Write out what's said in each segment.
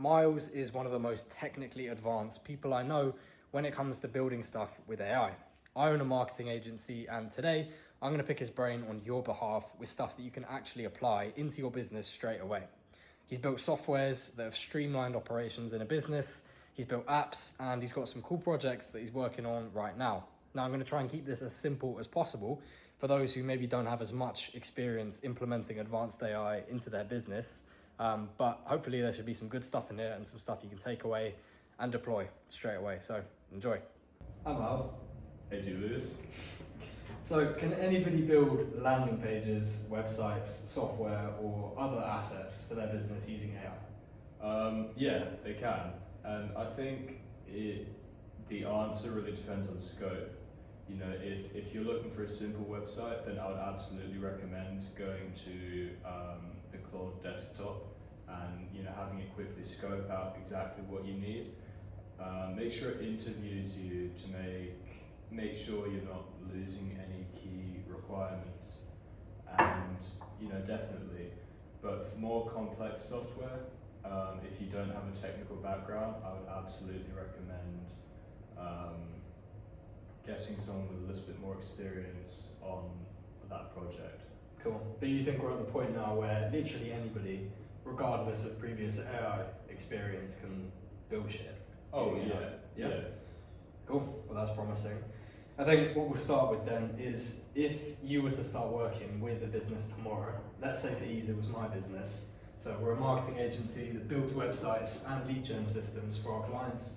Miles is one of the most technically advanced people I know when it comes to building stuff with AI. I own a marketing agency, and today I'm going to pick his brain on your behalf with stuff that you can actually apply into your business straight away. He's built softwares that have streamlined operations in a business, he's built apps, and he's got some cool projects that he's working on right now. Now I'm going to try and keep this as simple as possible for those who maybe don't have as much experience implementing advanced AI into their business. But hopefully there should be some good stuff in here and some stuff you can take away and deploy straight away. So enjoy. Hi Miles. Hey Julius. So can anybody build landing pages, websites, software, or other assets for their business using AI? Yeah, they can. And I think the answer really depends on scope. You know, if you're looking for a simple website, then I would absolutely recommend going to the Claude desktop and having it quickly scope out exactly what you need. Make sure it interviews you to make sure you're not losing any key requirements, and definitely. But for more complex software, if you don't have a technical background, I would absolutely recommend getting someone with a little bit more experience on that project. Cool. But you think we're at the point now where literally anybody, regardless of previous AI experience, can build shit? Oh using yeah, AI? yeah. Cool. Well, that's promising. I think what we'll start with then is if you were to start working with a business tomorrow, let's say for ease it was my business. So we're a marketing agency that builds websites and lead gen systems for our clients.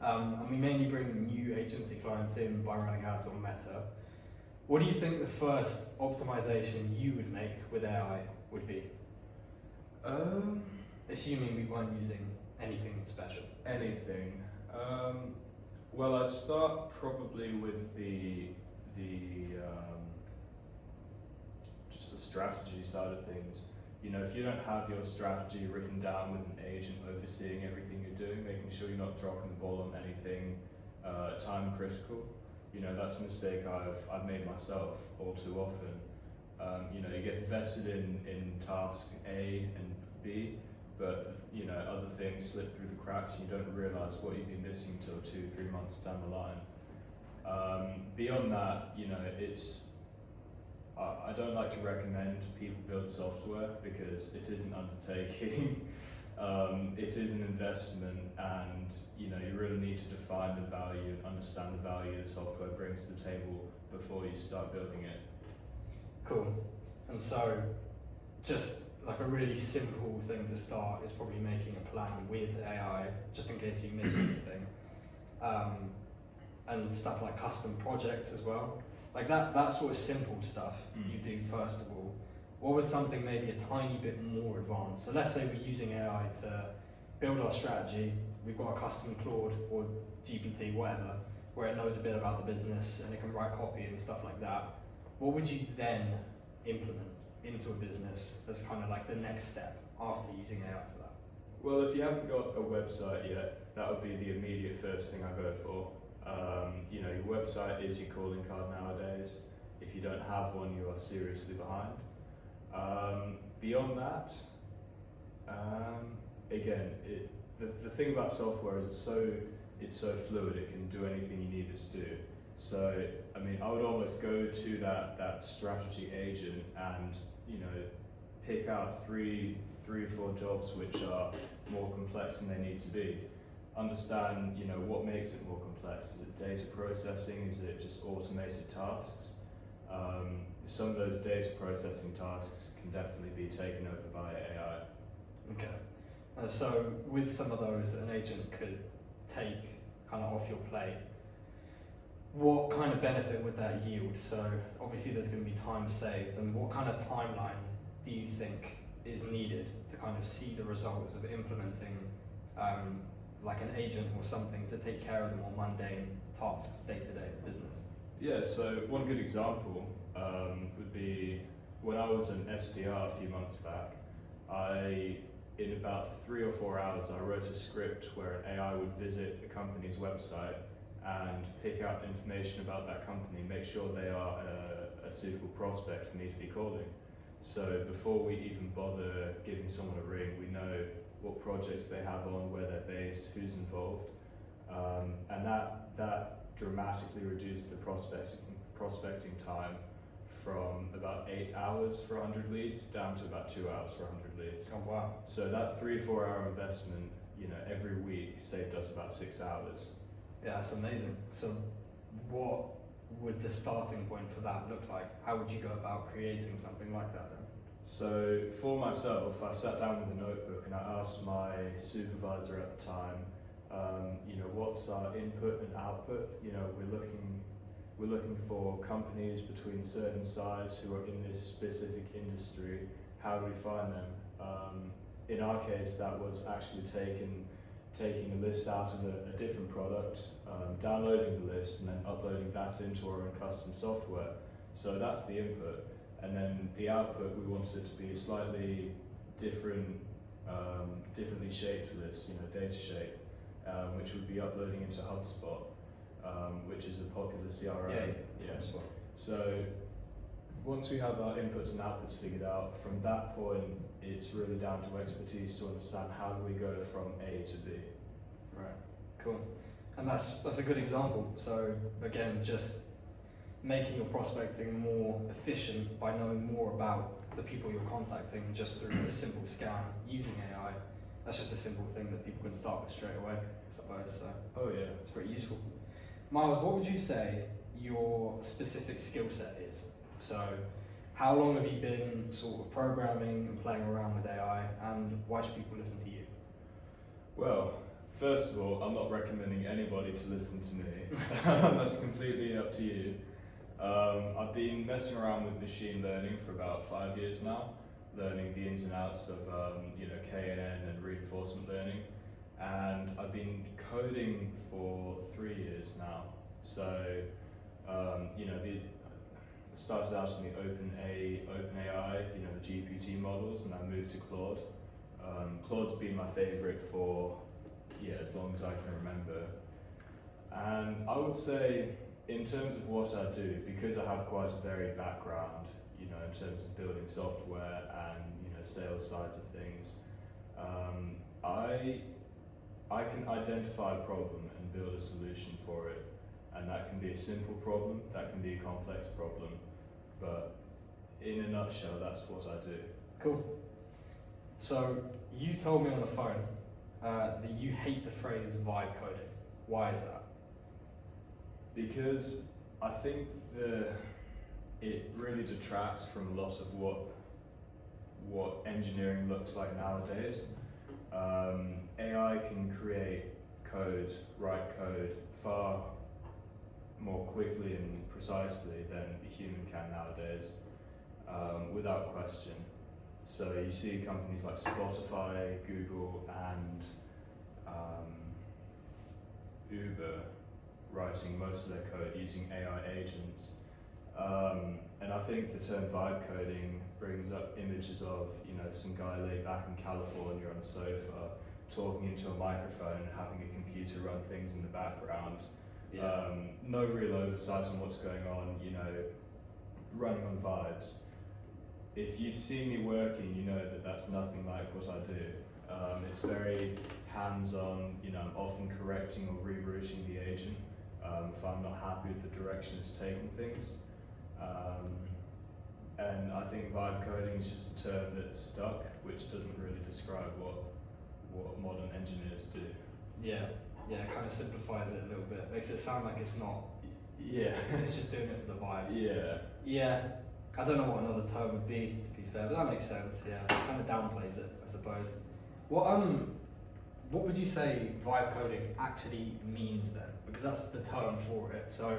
And we mainly bring new agency clients in by running ads on Meta. What do you think the first optimization you would make with AI would be? Assuming we weren't using anything special. Anything. Well, I'd start probably with just the strategy side of things. You know, if you don't have your strategy written down with an agent overseeing everything you're doing, making sure you're not dropping the ball on anything time critical, that's a mistake I've made myself all too often. You get invested in task A and B, but other things slip through the cracks and you don't realise what you've been missing till 2-3 months down the line. Beyond that, I don't like to recommend people build software because it is an undertaking. It is an investment, and you really need to define the value and understand the value the software brings to the table before you start building it. Cool. And so, just like a really simple thing to start is probably making a plan with AI, just in case you miss anything. And stuff like custom projects as well. Like that sort of simple stuff you do first of all. What would something maybe a tiny bit more advanced? So let's say we're using AI to build our strategy. We've got a custom Claude or GPT, whatever, where it knows a bit about the business and it can write copy and stuff like that. What would you then implement into a business as kind of like the next step after using AI for that? Well, if you haven't got a website yet, that would be the immediate first thing I go for. Your website is your calling card nowadays. If you don't have one, you are seriously behind. Beyond that, again, the thing about software is it's so fluid. It can do anything you need it to do. So, I would almost go to that strategy agent and pick out three or four jobs which are more complex than they need to be. Understand what makes it more complex. Is it data processing? Is it just automated tasks? Some of those data processing tasks can definitely be taken over by AI. Okay. So with some of those, an agent could take kind of off your plate. What kind of benefit would that yield? So obviously there's going to be time saved, and what kind of timeline do you think is needed to kind of see the results of implementing like an agent or something to take care of the more mundane tasks day-to-day business? Yeah, so one good example would be when I was an SDR a few months back, in about 3 or 4 hours, I wrote a script where an AI would visit a company's website and pick out information about that company, make sure they are a suitable prospect for me to be calling. So before we even bother giving someone a ring, we know what projects they have on, where they're based, who's involved, and that dramatically reduced the prospecting time from about 8 hours for 100 leads down to about 2 hours for 100 leads. Oh wow. So that 3-4 hour investment, every week saved us about 6 hours. Yeah, that's amazing. So what would the starting point for that look like? How would you go about creating something like that then? So for myself, I sat down with a notebook and I asked my supervisor at the time, what's our input and output? We're looking for companies between a certain size who are in this specific industry. How do we find them? In our case, that was actually taking a list out of a different product, downloading the list, and then uploading that into our own custom software. So that's the input. And then the output, we wanted it to be a slightly differently shaped list, data shape, which would be uploading into HubSpot, which is a popular CRM. Yeah. So once we have our inputs and outputs figured out, from that point, it's really down to expertise to understand how do we go from A to B. Right, cool. And that's a good example. So again, just making your prospecting more efficient by knowing more about the people you're contacting just through a simple scan using AI. That's just a simple thing that people can start with straight away, I suppose. So Oh yeah. it's pretty useful. Miles, what would you say your specific skill set is? So how long have you been sort of programming and playing around with AI, and why should people listen to you? Well, first of all, I'm not recommending anybody to listen to me. That's completely up to you. I've been messing around with machine learning for about 5 years now, learning the ins and outs of KNN and reinforcement learning, and I've been coding for 3 years now. So these started out in the OpenAI, the GPT models, and I moved to Claude. Claude's been my favorite for as long as I can remember. And I would say, in terms of what I do, because I have quite a varied background, in terms of building software and sales sides of things, I can identify a problem and build a solution for it, and that can be a simple problem, that can be a complex problem, but in a nutshell, that's what I do. Cool. So you told me on the phone that you hate the phrase vibe coding. Why is that? Because I think it really detracts from a lot of what engineering looks like nowadays. AI can write code far more quickly and precisely than a human can nowadays, without question. So you see companies like Spotify, Google, and Uber writing most of their code using AI agents. And I think the term vibe coding brings up images of some guy laid back in California on a sofa talking into a microphone and having a computer run things in the background. No real oversight on what's going on, running on vibes. If you've seen me working, you know that that's nothing like what I do. It's very hands-on, I'm often correcting or rerouting the agent if I'm not happy with the direction it's taking things. And I think vibe coding is just a term that's stuck, which doesn't really describe what modern engineers do. Yeah, it kind of simplifies it a little bit. Makes it sound like it's not. Yeah. It's just doing it for the vibes. Yeah. Yeah, I don't know what another term would be, to be fair, but that makes sense. Yeah, it kind of downplays it, I suppose. What would you say vibe coding actually means then? Because that's the term for it. So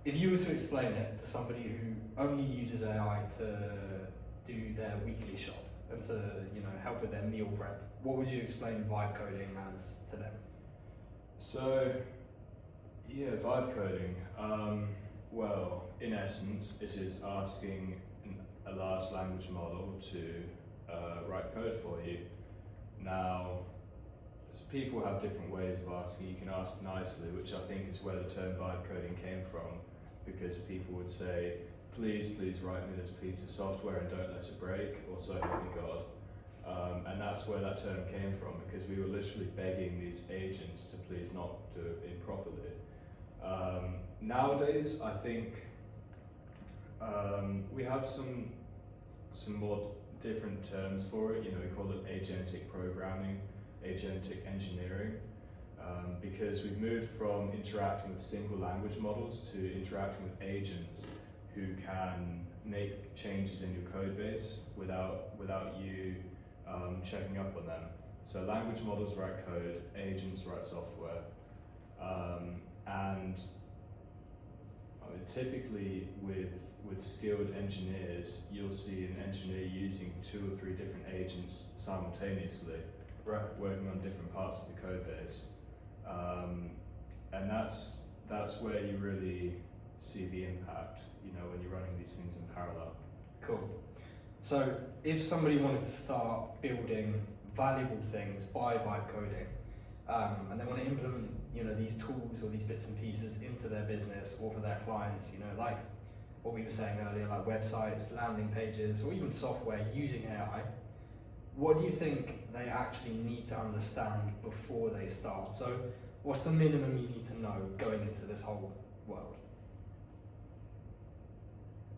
if you were to explain it to somebody who only uses AI to do their weekly shop and to help with their meal prep, what would you explain vibe coding as to them? So vibe coding. Well, in essence, it is asking a large language model to write code for you. Now, people have different ways of asking. You can ask nicely, which I think is where the term vibe coding came from, because people would say, please write me this piece of software and don't let it break, or so help me God. And that's where that term came from, because we were literally begging these agents to please not do it improperly. Nowadays, I think we have some more different terms for it. You know, we call it agentic programming, agentic engineering, because we've moved from interacting with single language models to interacting with agents who can make changes in your code base without you checking up on them. So language models write code, agents write software, and typically with skilled engineers, you'll see an engineer using 2 or 3 different agents simultaneously, working on different parts of the code base, and that's where you really see the impact. You know, when you're running these things in parallel. Cool. So if somebody wanted to start building valuable things by vibe coding, and they want to implement, you know, these tools or these bits and pieces into their business or for their clients, you know, like what we were saying earlier, like websites, landing pages, or even software using AI, what do you think they actually need to understand before they start? So what's the minimum you need to know going into this whole world?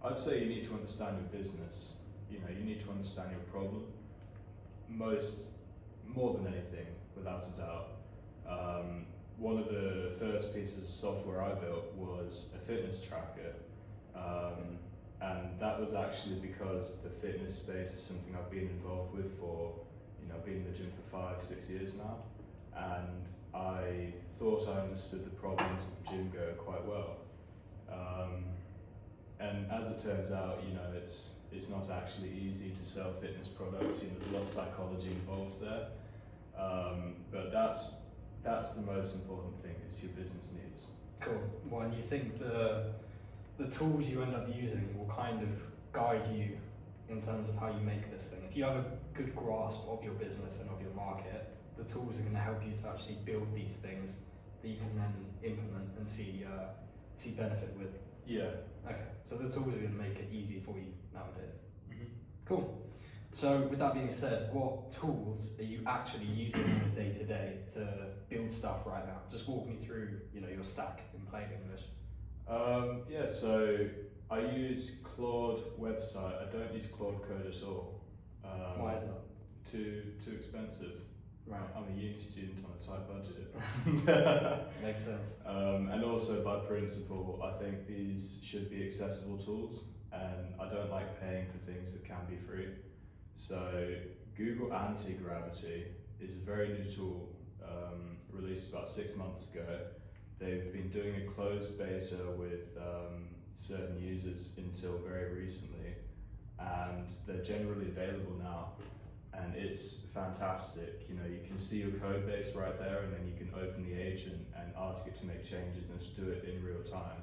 I'd say you need to understand your business. You know, you need to understand your problem. More than anything, without a doubt. One of the first pieces of software I built was a fitness tracker, and that was actually because the fitness space is something I've been involved with for, you know, I've been in the gym for 5-6 years now, and I thought I understood the problems of the gym goer quite well. And as it turns out, you know, it's not actually easy to sell fitness products. You know, there's a lot of psychology involved there. But that's the most important thing, is your business needs. Cool. Well, and you think the tools you end up using will kind of guide you in terms of how you make this thing. If you have a good grasp of your business and of your market, the tools are going to help you to actually build these things that you can then implement and see benefit with. Yeah. Okay, so the tools are going to make it easy for you nowadays. Mm-hmm. Cool. So with that being said, what tools are you actually using on a day-to-day to build stuff right now? Just walk me through, you know, your stack in plain English. Yeah, so I use Claude website. I don't use Claude Code at all. Why is that? Too expensive. Right. I'm a uni student on a tight budget. Makes sense. And also by principle, I think these should be accessible tools, and I don't like paying for things that can be free. So Google Anti-Gravity is a very new tool, released about 6 months ago. They've been doing a closed beta with certain users until very recently, and they're generally available now. And it's fantastic. You know, you can see your code base right there, and then you can open the agent and ask it to make changes and just do it in real time.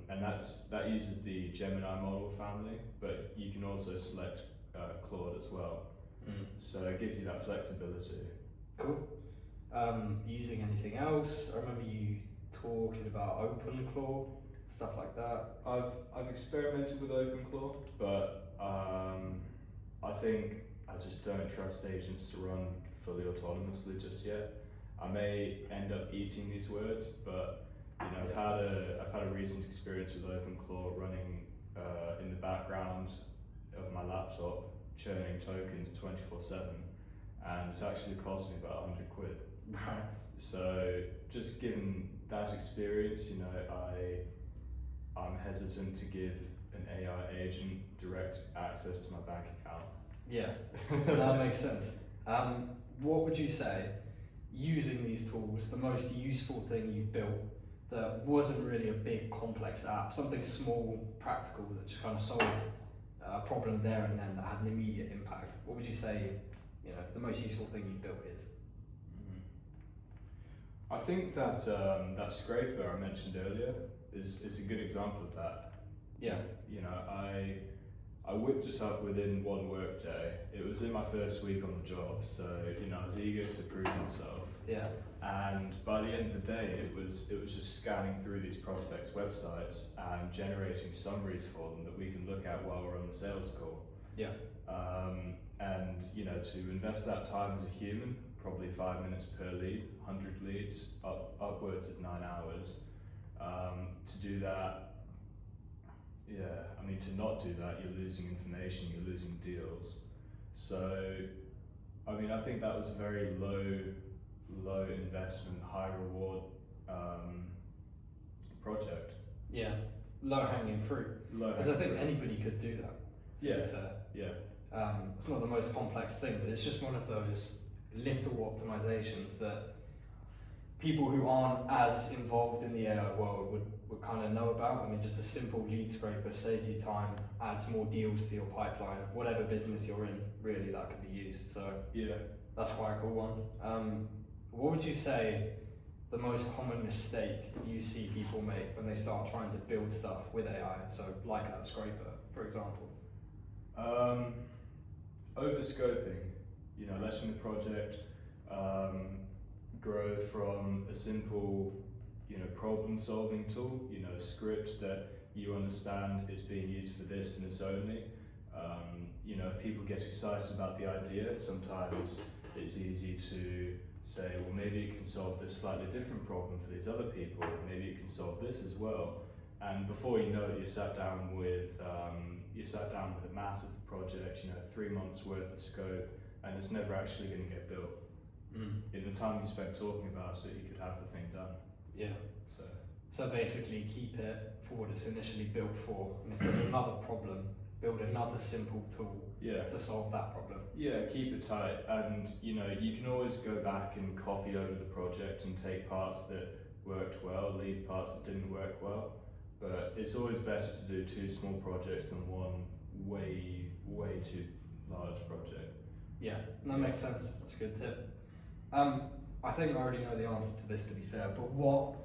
And that uses the Gemini model family, but you can also select Claude as well. So it gives you that flexibility. Cool. Using anything else? I remember you talking about OpenClaw, stuff like that. I've experimented with OpenClaw, but I think I just don't trust agents to run fully autonomously just yet. I may end up eating these words, but you know, I've had a recent experience with OpenClaw running in the background of my laptop, churning tokens 24/7, and it's actually cost me about 100 quid. Right. So just given that experience, you know, I'm hesitant to give an AI agent direct access to my bank account. Yeah, that makes sense. What would you say, using these tools, the most useful thing you've built that wasn't really a big complex app, something small, practical, that just kind of solved a problem there and then that had an immediate impact? What would you say, you know, the most useful thing you built is? I think that that scraper I mentioned earlier is a good example of that. Yeah. You know, I whipped it up within one work day. It was in my first week on the job, so you know, I was eager to prove myself. Yeah. And by the end of the day, it was just scanning through these prospects' websites and generating summaries for them that we can look at while we're on the sales call. Yeah. and to invest that time as a human, probably 5 minutes per lead, 100 leads, upwards of 9 hours. To do that, to not do that, you're losing information, you're losing deals. So, I think that was a very low investment, high reward project. Yeah, low hanging fruit. Because I think anybody could do that. To be fair. Yeah. It's not the most complex thing, but it's just one of those little optimizations that people who aren't as involved in the AI world would kind of know about. Just a simple lead scraper saves you time, adds more deals to your pipeline, whatever business you're in, really, that could be used. So yeah, that's quite a cool one. What would you say the most common mistake you see people make when they start trying to build stuff with AI? So like that scraper, for example. Over-scoping, letting the project grow from a simple, problem-solving tool, a script that you understand is being used for this and this only. If people get excited about the idea, sometimes it's easy to say, well, maybe it can solve this slightly different problem for these other people, maybe it can solve this as well. And before you know it, you sat down with a massive project, 3 months worth of scope, and it's never actually going to get built. In the time you spent talking about it, you could have the thing done. Yeah. So basically keep it for what it's initially built for, and if there's another problem, build another simple tool to solve that problem. Yeah, keep it tight, and you can always go back and copy over the project and take parts that worked well, leave parts that didn't work well. But it's always better to do 2 small projects than one way too large project. Yeah, that makes sense. That's a good tip. I think I already know the answer to this, to be fair, but what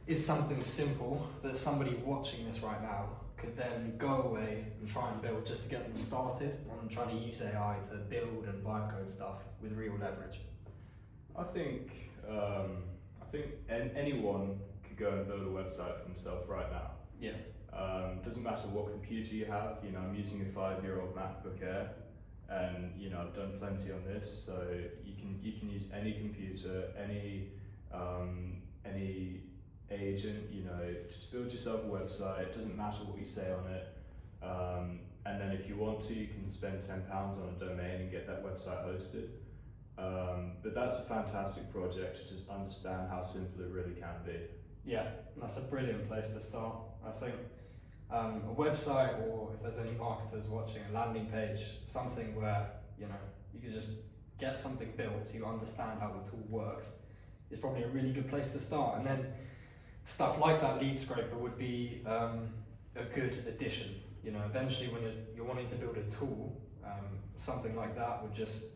is something simple that somebody watching this right now could then go away and try and build just to get them started on trying to use AI to build and vibe code stuff with real leverage? I think anyone could go and build a website for themselves right now. Yeah. Doesn't matter what computer you have. I'm using a 5-year-old MacBook Air, and I've done plenty on this. So you can use any computer, any agent. Just build yourself a website. It doesn't matter what you say on it. And then if you want to, you can spend £10 on a domain and get that website hosted. But that's a fantastic project to just understand how simple it really can be. Yeah, that's a brilliant place to start. I think a website, or if there's any marketers watching, a landing page, something where you can just get something built so you understand how the tool works, is probably a really good place to start. And then stuff like that lead scraper would be a good addition. Eventually when you're wanting to build a tool, something like that would just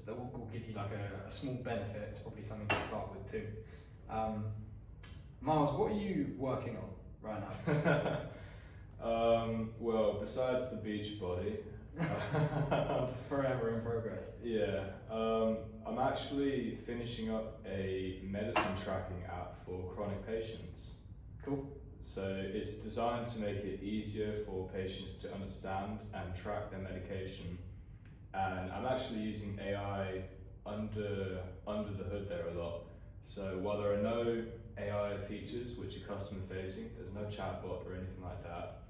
that will give you like a small benefit. It's probably something to start with too. Miles, what are you working on right now? Well, besides the beach body, forever in progress. Yeah, I'm actually finishing up a medicine tracking app for chronic patients. Cool. So it's designed to make it easier for patients to understand and track their medication. And I'm actually using AI under the hood there a lot. So while there are no AI features which are customer facing, there's no chatbot or anything like that.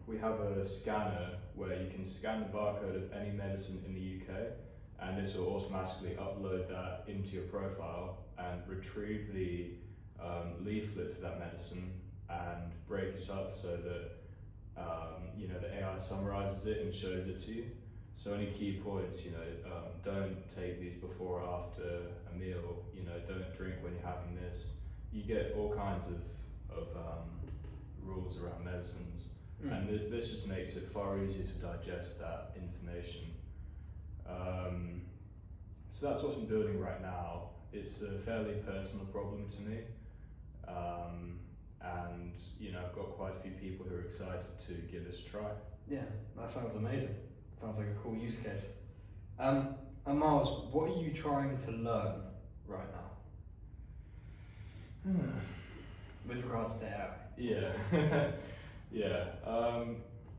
We have a scanner where you can scan the barcode of any medicine in the UK, and it will automatically upload that into your profile and retrieve the leaflet for that medicine and break it up so that the AI summarizes it and shows it to you. So any key points, don't take these before or after a meal, don't drink when you're having this. You get all kinds of rules around medicines. And this just makes it far easier to digest that information. So that's what I'm building right now. It's a fairly personal problem to me. And I've got quite a few people who are excited to give this a try. Yeah, that sounds amazing. Sounds like a cool use case. And Miles, what are you trying to learn right now? With regards to AI. Yeah. Yeah.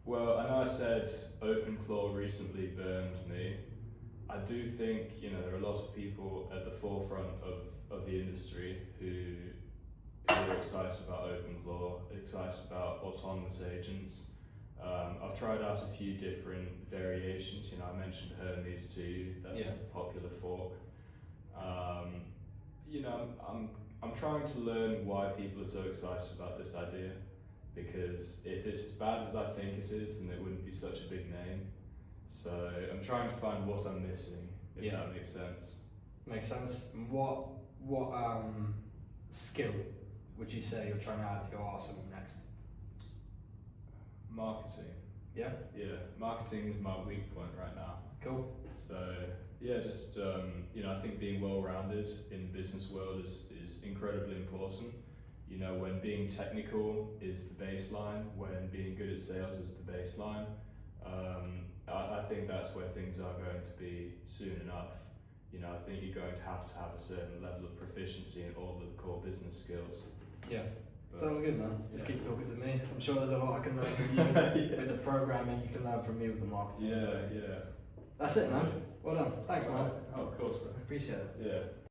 Well, I know I said OpenClaw recently burned me. I do think, there are a lot of people at the forefront of the industry who are excited about OpenClaw, excited about autonomous agents. I've tried out a few different variations. I mentioned Hermes to you. That's a popular fork. I'm trying to learn why people are so excited about this idea, because if it's as bad as I think it is, then it wouldn't be such a big name. So I'm trying to find what I'm missing, if that makes sense. Makes sense. What skill would you say you're trying to add to your arsenal next? Marketing. Yeah? Yeah, marketing is my weak point right now. Cool. So just I think being well-rounded in the business world is incredibly important. When being technical is the baseline, when being good at sales is the baseline, I think that's where things are going to be soon enough. I think you're going to have a certain level of proficiency in all of the core business skills. Yeah. But, sounds good, man. Just keep talking to me. I'm sure there's a lot I can learn from you with the programming. You can learn from me with the marketing. Yeah. That's it, man. Well done. Thanks, man. Oh, of course, bro. I appreciate it. Yeah.